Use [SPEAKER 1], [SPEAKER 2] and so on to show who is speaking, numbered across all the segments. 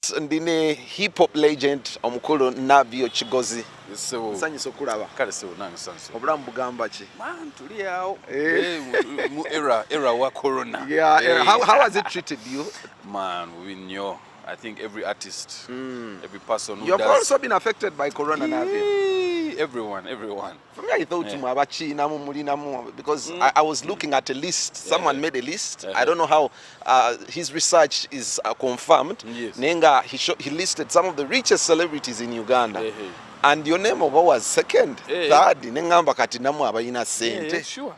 [SPEAKER 1] artist ndine hip hop legend omukulu Navio Chigozi.
[SPEAKER 2] So
[SPEAKER 1] Nsanyisa okulaba.
[SPEAKER 2] kale so nange sanso.
[SPEAKER 1] Obulamu bugamba ki?
[SPEAKER 2] Man tuli awo. Mu era wa corona.
[SPEAKER 1] Yeah, how has it treated you?
[SPEAKER 2] Man, we know. I think every artist, every person who
[SPEAKER 1] You've
[SPEAKER 2] does.
[SPEAKER 1] also been affected by corona, Navio.
[SPEAKER 2] Everyone.
[SPEAKER 1] For me, I thought because I was looking at a list. Someone made a list. I don't know how his research is confirmed.
[SPEAKER 2] Yes.
[SPEAKER 1] Nenga, he listed some of the richest celebrities in Uganda. And your name was second, third. Nengamba kati namu abayina sente.
[SPEAKER 2] Sure.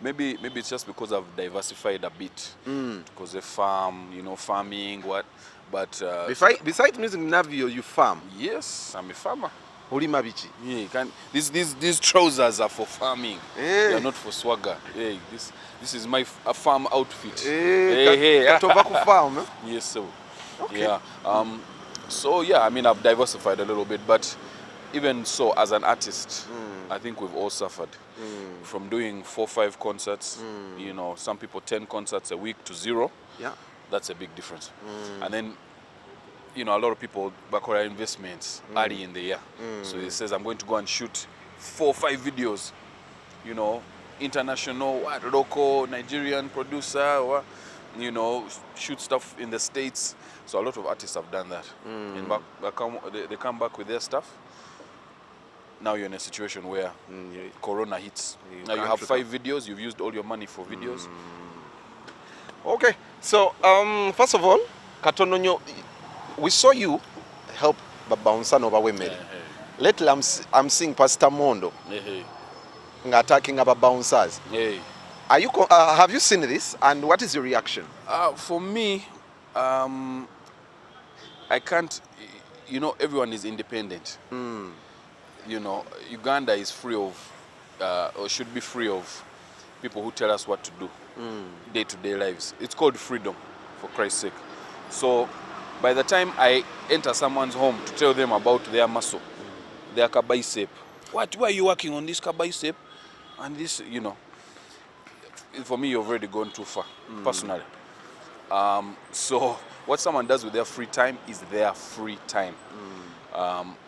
[SPEAKER 2] Maybe it's just because I've diversified a bit. Because of farm, farming, what. But
[SPEAKER 1] besides music, Navio, you farm.
[SPEAKER 2] Yes, I'm a farmer.
[SPEAKER 1] Ulima bichi.
[SPEAKER 2] Yeah, these trousers are for farming. They are not for swagger. Hey, this is my farm outfit.
[SPEAKER 1] Tobacco farm.
[SPEAKER 2] Yes, so.
[SPEAKER 1] Okay.
[SPEAKER 2] Yeah. So yeah, I mean I've diversified a little bit, but even so, as an artist, I think we've all suffered from doing 4 or 5 concerts. Some people 10 concerts a week to 0.
[SPEAKER 1] Yeah,
[SPEAKER 2] that's a big difference. And then, a lot of people back on investments early in the year. So he says, I'm going to go and shoot 4 or 5 videos. International, local, Nigerian producer, or, shoot stuff in the States. So a lot of artists have done that. And they come back with their stuff. Now you're in a situation where corona hits. Now you have 5 videos, you've used all your money for videos.
[SPEAKER 1] Okay, so first of all, Katononyo, we saw you help Babouncer over women. Lately I'm seeing Pastor Mondo attacking about bouncers. Are you have you seen this, and what is your reaction?
[SPEAKER 2] For me, I can't, everyone is independent. Uganda is free of, or should be free of, people who tell us what to do day-to-day lives. It's called freedom, for Christ's sake. So by the time I enter someone's home to tell them about their muscle, their bicep, why are you working on this bicep? And this, for me, you've already gone too far, personally. So what someone does with their free time is their free time.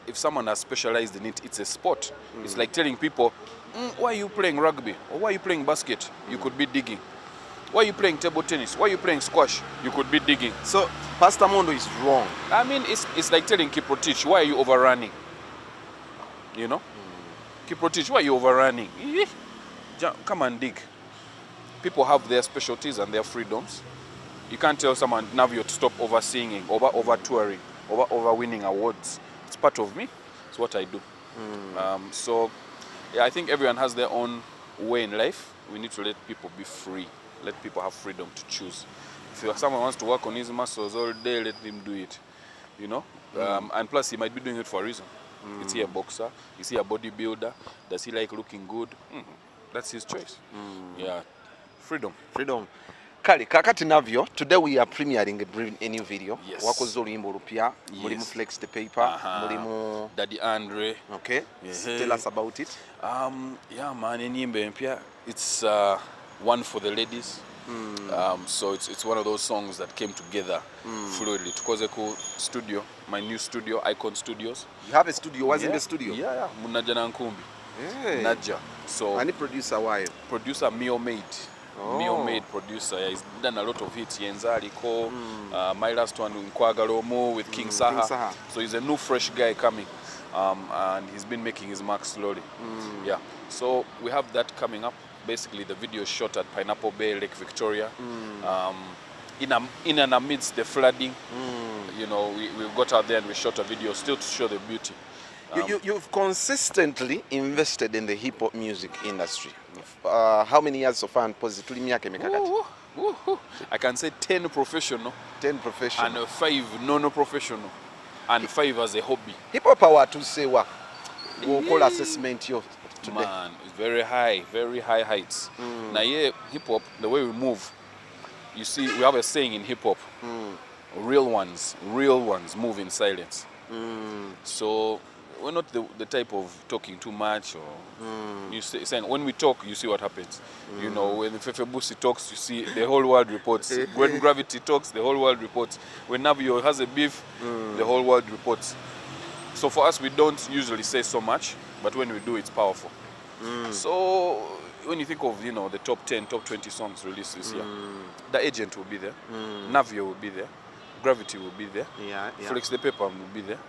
[SPEAKER 2] If someone has specialized in it, it's a sport. It's like telling people, why are you playing rugby? Or why are you playing basket? You could be digging. Why are you playing table tennis? Why are you playing squash? You could be digging.
[SPEAKER 1] So Pastor Mondo is wrong.
[SPEAKER 2] I mean, it's like telling Kiprotich, why are you overrunning? Kiprotich, why are you overrunning? Come and dig. People have their specialties and their freedoms. You can't tell someone, Navio, to stop over-singing, over-touring, over-winning awards. It's part of me. It's what I do. So, yeah, I think everyone has their own way in life. We need to let people be free. Let people have freedom to choose. If someone wants to work on his muscles all day, let him do it. And plus, he might be doing it for a reason. Is he a boxer? Is he a bodybuilder? Does he like looking good? That's his choice. Yeah, freedom.
[SPEAKER 1] Kali, kakati Navio, today we are premiering a new video.
[SPEAKER 2] Yes.
[SPEAKER 1] Wakoze oluyimba olupya, mulimu Flex the Paper, mulimu
[SPEAKER 2] Daddy Andre.
[SPEAKER 1] Okay. Tell us about it.
[SPEAKER 2] Yeah, man, enyimba empya. It's one for the ladies. So it's one of those songs that came together fluidly. Tukoze studio, my new studio, Icon Studios.
[SPEAKER 1] You have a studio? What's in the studio?
[SPEAKER 2] Yeah. Munaja na Nkumbi. Naja. So.
[SPEAKER 1] Any producer why?
[SPEAKER 2] Producer Mio Made. Mio Made producer. Yeah, he's done a lot of hits. Yenzali Ko. My last one in Kwagalomo with King Saha. So he's a new fresh guy coming. And he's been making his mark slowly. Yeah. So we have that coming up. Basically, the video is shot at Pineapple Bay, Lake Victoria. In and amidst the flooding, we got out there and we shot a video still to show the beauty.
[SPEAKER 1] You've consistently invested in the hip hop music industry. How many years so far?
[SPEAKER 2] I can say 10 professional.
[SPEAKER 1] 10 professional.
[SPEAKER 2] And 5 non-professional. And 5 as a hobby.
[SPEAKER 1] Hip hop power to say what? We'll call assessment yo today.
[SPEAKER 2] Man, it's very high heights. Now yeah, hip hop, the way we move, you see, we have a saying in hip hop, real ones move in silence. So we're not the type of talking too much, or you saying when we talk, you see what happens. You know, when Fefe Busi talks, you see the whole world reports. When Gravity talks, the whole world reports. When Navio has a beef, the whole world reports. So for us, we don't usually say so much, but when we do, it's powerful. So when you think of, you know, the top 10, top 20 songs released this year, The Agent will be there, Navio will be there, Gravity will be there,
[SPEAKER 1] Yeah, yeah.
[SPEAKER 2] Flex the Paper will be there,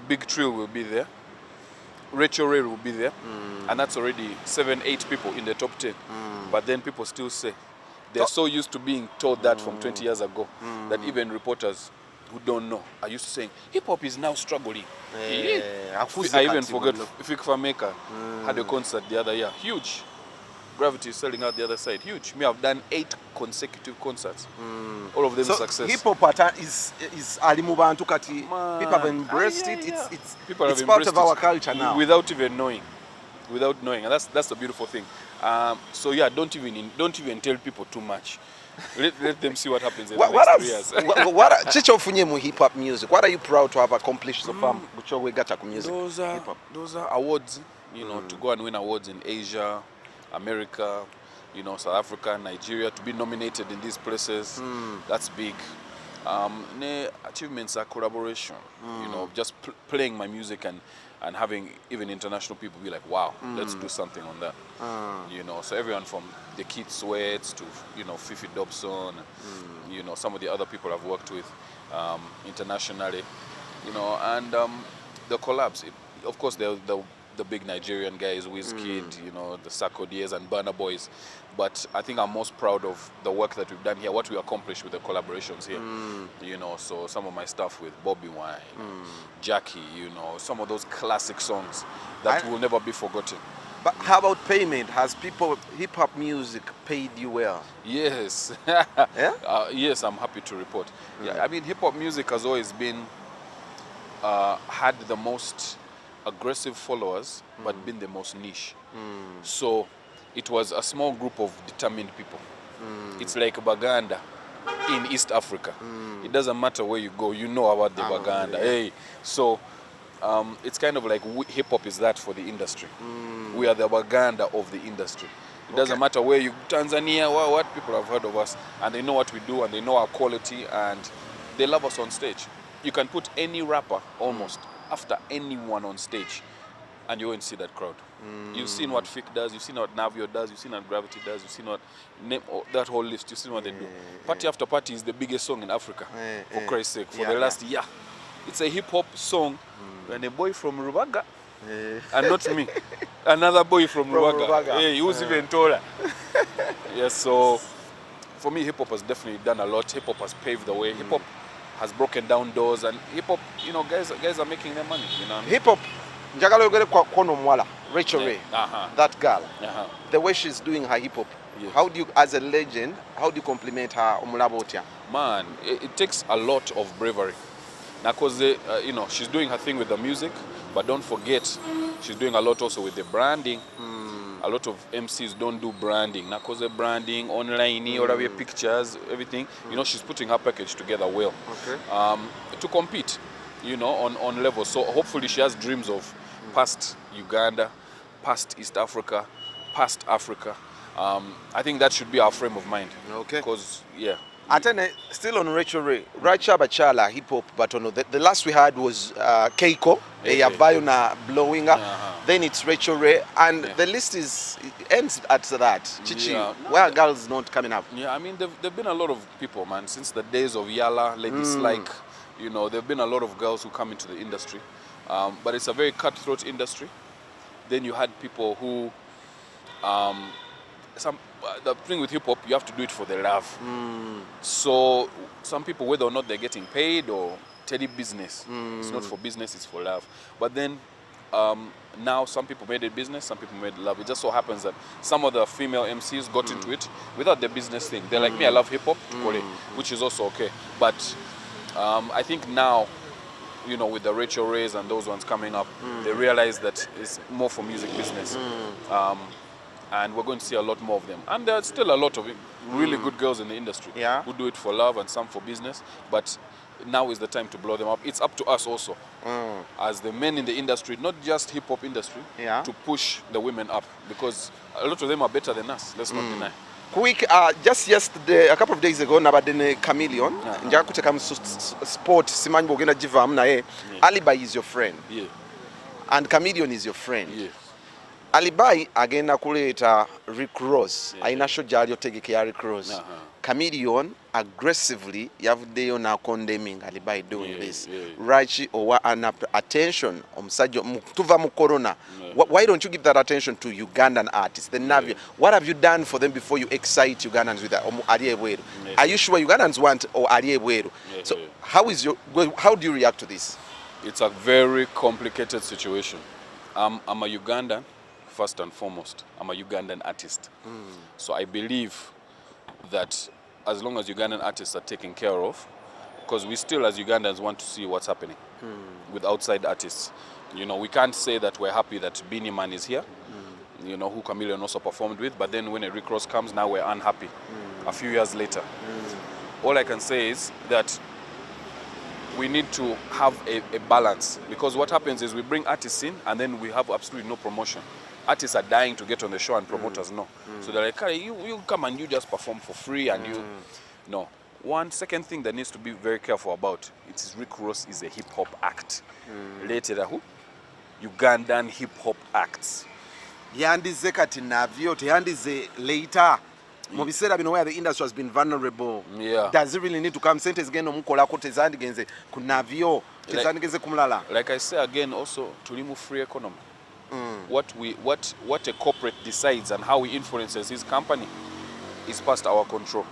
[SPEAKER 2] Big Trill will be there, Recho will be there, and that's already 7-8 people in the top 10. But then people still say they're so used to being told that from 20 years ago that even reporters who don't know are used to saying hip hop is now struggling. I even forgot Fikfa Maker had a concert the other year, huge. Gravity is selling out the other side, huge. Me, I've done 8 consecutive concerts, all of them
[SPEAKER 1] So
[SPEAKER 2] success.
[SPEAKER 1] hip hop is ali mu bantu kati. People have embraced it. It's
[SPEAKER 2] People have
[SPEAKER 1] it's part of
[SPEAKER 2] embraced
[SPEAKER 1] our
[SPEAKER 2] it
[SPEAKER 1] culture now.
[SPEAKER 2] without even knowing, and that's the beautiful thing. So yeah, don't even tell people too much. Let them see what happens in the next 3 years.
[SPEAKER 1] Chicho funye mu hip hop music. What are you proud to have accomplished so far? Bucho we got ku music.
[SPEAKER 2] Those are awards, you know, to go and win awards in Asia, America, you know, South Africa, Nigeria, to be nominated in these places. That's big. Achievements are collaboration, you know, just playing my music and having even international people be like, wow, let's do something on that. You know, so everyone from the Keith Sweats to, you know, Fifi Dobson, you know, some of the other people I've worked with internationally, you know, and the collabs. Of course, the big Nigerian guys, Wizkid, you know, the Sarkodie's and Burna Boys. But I think I'm most proud of the work that we've done here, what we accomplished with the collaborations here. You know, so some of my stuff with Bobby Wine, Jackie, you know, some of those classic songs that will never be forgotten.
[SPEAKER 1] But how about payment? Has hip hop music paid you well?
[SPEAKER 2] Yes.
[SPEAKER 1] Yeah?
[SPEAKER 2] Yes, I'm happy to report. Yeah, I mean, hip hop music has always been, had the most aggressive followers, but been the most niche. So it was a small group of determined people. It's like Baganda in East Africa. It doesn't matter where you go, you know about the Baganda. Hey, so it's kind of like hip hop is that for the industry. We are the Baganda of the industry. It doesn't matter where you Tanzania, what people have heard of us, and they know what we do, and they know our quality, and they love us on stage. You can put any rapper almost after anyone on stage, and you won't see that crowd. You've seen what Fick does, you've seen what Navio does, you've seen what Gravity does, you've seen what that whole list, you've seen what they do. Party After Party is the biggest song in Africa, for Christ's sake, for the last year. It's a hip hop song, and a boy from Rubaga, and not me, another boy from Rubaga. Hey, who's even taller? Yes, so for me, hip hop has definitely done a lot. Hip hop has paved the way. Hip hop has broken down doors, and hip hop, you know, guys are making their money. You know what I mean?
[SPEAKER 1] Hip hop. Njagala yogere kwa kono mwala, Recho Ray, that girl, the way she's doing her hip hop. Yes. How do you, as a legend, how do you compliment her?
[SPEAKER 2] Man, it takes a lot of bravery. Now, because you know, she's doing her thing with the music, but don't forget, she's doing a lot also with the branding. A lot of MCs don't do branding. Now, because the branding, online, all of your pictures, everything, you know, she's putting her package together well. To compete, you know, on level. So hopefully she has dreams of past Uganda, past East Africa, past Africa. I think that should be our frame of mind.
[SPEAKER 1] Okay.
[SPEAKER 2] Because, yeah.
[SPEAKER 1] Still on Recho Ray, Racha Bachala hip hop, but no, the last we had was Keiko, Bayona blowing up. Then it's Recho Ray, and the list ends at that. Chichi, where girls not coming up?
[SPEAKER 2] Yeah, I mean, there've been a lot of people, man, since the days of Yala, Ladies Like, you know, there've been a lot of girls who come into the industry, but it's a very cutthroat industry. Then you had people who, the thing with hip hop, you have to do it for the love. So some people, whether or not they're getting paid or teddy business, it's not for business, it's for love. But then now some people made it business, some people made it love. It just so happens that some of the female MCs got into it without the business thing. They're like, me, I love hip hop, which is also okay. But I think now, you know, with the Recho Rays and those ones coming up, they realize that it's more for music business. And we're going to see a lot more of them. And there are still a lot of really good girls in the industry who do it for love and some for business. But now is the time to blow them up. It's up to us also, as the men in the industry, not just hip hop industry, to push the women up, because a lot of them are better than us. Let's not deny.
[SPEAKER 1] Quick, just yesterday, a couple of days ago, nabadde ne Chameleon, njaga kuteka mu sport, simanyi bwogenda givaamu naye, Alibi is your friend.
[SPEAKER 2] Yeah.
[SPEAKER 1] And Chameleon is your friend.
[SPEAKER 2] Yeah.
[SPEAKER 1] Alibi agenda kuleeta Rick Ross, alina show gyali otegeke ya Rick Ross. Chameleon aggressively yavuddeyo na condemning Alibi doing this. Recho owa attention omusajja tuva mu corona. Why don't you give that attention to Ugandan artists, the Navio? What have you done for them before you excite Ugandans with that? Are you sure Ugandans want or Ariebweru? So how do you react to this?
[SPEAKER 2] It's a very complicated situation. I'm a Ugandan, first and foremost. I'm a Ugandan artist. So I believe that as long as Ugandan artists are taken care of, because we still as Ugandans want to see what's happening with outside artists. You know, we can't say that we're happy that Beanie Man is here, you know, who Chameleon also performed with, but then when a Rick Ross comes, now we're unhappy a few years later. All I can say is that we need to have a balance, because what happens is we bring artists in and then we have absolutely no promotion. Artists are dying to get on the show and promoters no. So they're like, hey, you come and you just perform for free and you... No. One second thing that needs to be very careful about, it's Rick Ross is a hip-hop act. Later, who? Ugandan hip-hop acts.
[SPEAKER 1] Yandize kati Navio, yandize later. Mu biseera bino where the industry has been vulnerable. Does it really need to come? Sentence again omukolako tezandigenze ku Navio, tezandigenze kumulala.
[SPEAKER 2] Like I say again also, tulimu free economy. What a corporate decides and how he influences his company is past our control.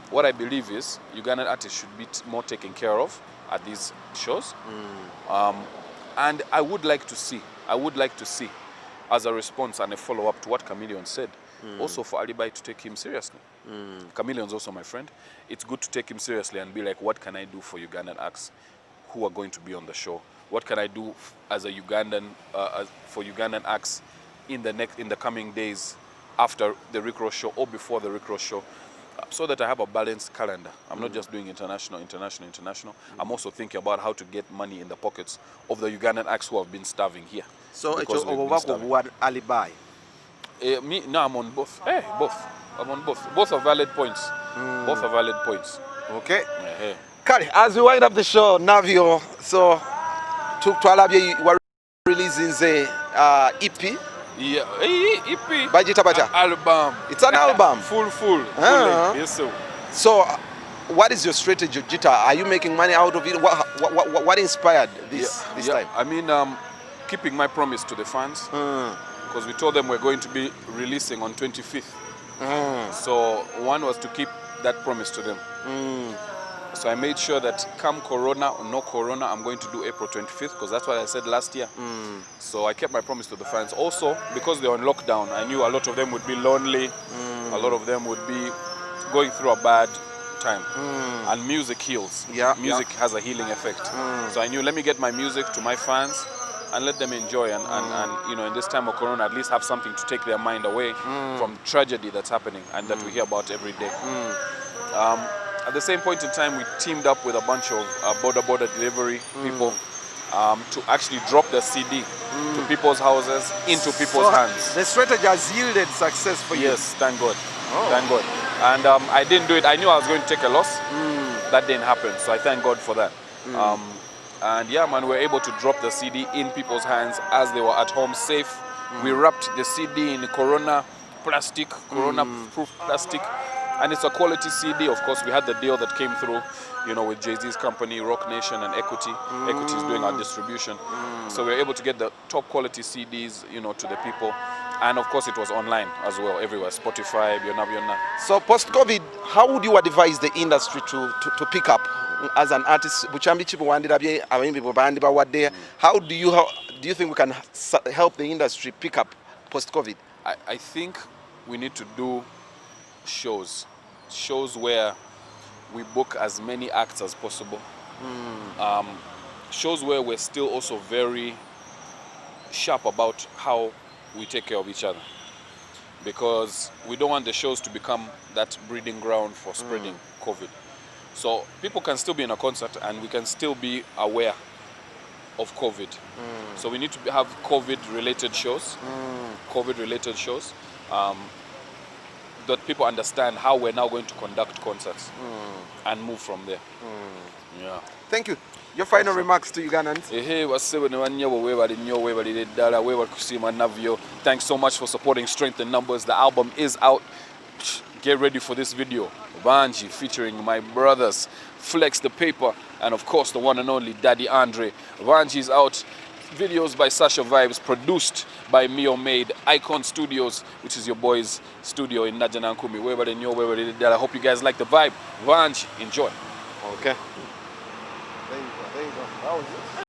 [SPEAKER 2] What I believe is Ugandan artists should be more taken care of at these shows. And I would like to see, as a response and a follow-up to what Chameleon said, also for Alibi to take him seriously. Chameleon's also my friend. It's good to take him seriously and be like, what can I do for Ugandan acts who are going to be on the show? What can I do as a Ugandan, for Ugandan acts in the coming days after the Rick Ross show or before the Rick Ross show, so that I have a balanced calendar. I'm not just doing international. I'm also thinking about how to get money in the pockets of the Ugandan acts who have been starving here.
[SPEAKER 1] So it's what Alibi?
[SPEAKER 2] No, I'm on both. Both. I'm on both. Both are valid points. Both are valid points.
[SPEAKER 1] Okay. Kale, as we wind up the show, Navio, so you were releasing the EP.
[SPEAKER 2] Yeah, EP.
[SPEAKER 1] Bajita Baja.
[SPEAKER 2] Album.
[SPEAKER 1] It's an album.
[SPEAKER 2] Full. Yes, sir.
[SPEAKER 1] So, what is your strategy, Jita? Are you making money out of it? What inspired this time?
[SPEAKER 2] I mean, keeping my promise to the fans, because we told them we're going to be releasing on 25th. So one was to keep that promise to them. So I made sure that come Corona or no Corona, I'm going to do April 25th, because that's what I said last year. So I kept my promise to the fans. Also, because they're on lockdown, I knew a lot of them would be lonely. A lot of them would be going through a bad time. And music heals. Music has a healing effect. So I knew, let me get my music to my fans and let them enjoy. And you know, in this time of Corona, at least have something to take their mind away from tragedy that's happening and that we hear about every day. At the same point in time, we teamed up with a bunch of border delivery people to actually drop the CD to people's houses, into people's hands.
[SPEAKER 1] The strategy has yielded success for you.
[SPEAKER 2] Yes, thank God. Thank God. And I didn't do it. I knew I was going to take a loss. That didn't happen, so I thank God for that. And yeah, man, we were able to drop the CD in people's hands as they were at home safe. We wrapped the CD in Corona-proof plastic. And it's a quality CD. Of course, we had the deal that came through, you know, with Jay-Z's company, Rock Nation and Equity. Equity is doing our distribution. So we were able to get the top quality CDs, you know, to the people. And of course, it was online as well, everywhere. Spotify, Yona.
[SPEAKER 1] So post-COVID, how would you advise the industry to pick up as an artist? How do you think we can help the industry pick up post-COVID?
[SPEAKER 2] I think we need to do shows where we book as many acts as possible. Shows where we're still also very sharp about how we take care of each other, because we don't want the shows to become that breeding ground for spreading COVID. So people can still be in a concert and we can still be aware of COVID. So we need to have COVID-related shows, COVID-related shows, that people understand how we're now going to conduct concerts and move from there. Yeah.
[SPEAKER 1] Thank you. Your final remarks to Ugandans.
[SPEAKER 2] Navio. Thanks so much for supporting Strength in Numbers. The album is out. Get ready for this video. Vanji featuring my brothers, Flex the Paper, and of course the one and only Daddy Andre. Vanji is out. Videos by Sasha Vibes, produced by Mio Made, Icon Studios, which is your boy's studio in Najanankumi. I hope you guys like the vibe. Vanji, enjoy.
[SPEAKER 1] Okay. There you go. That was it.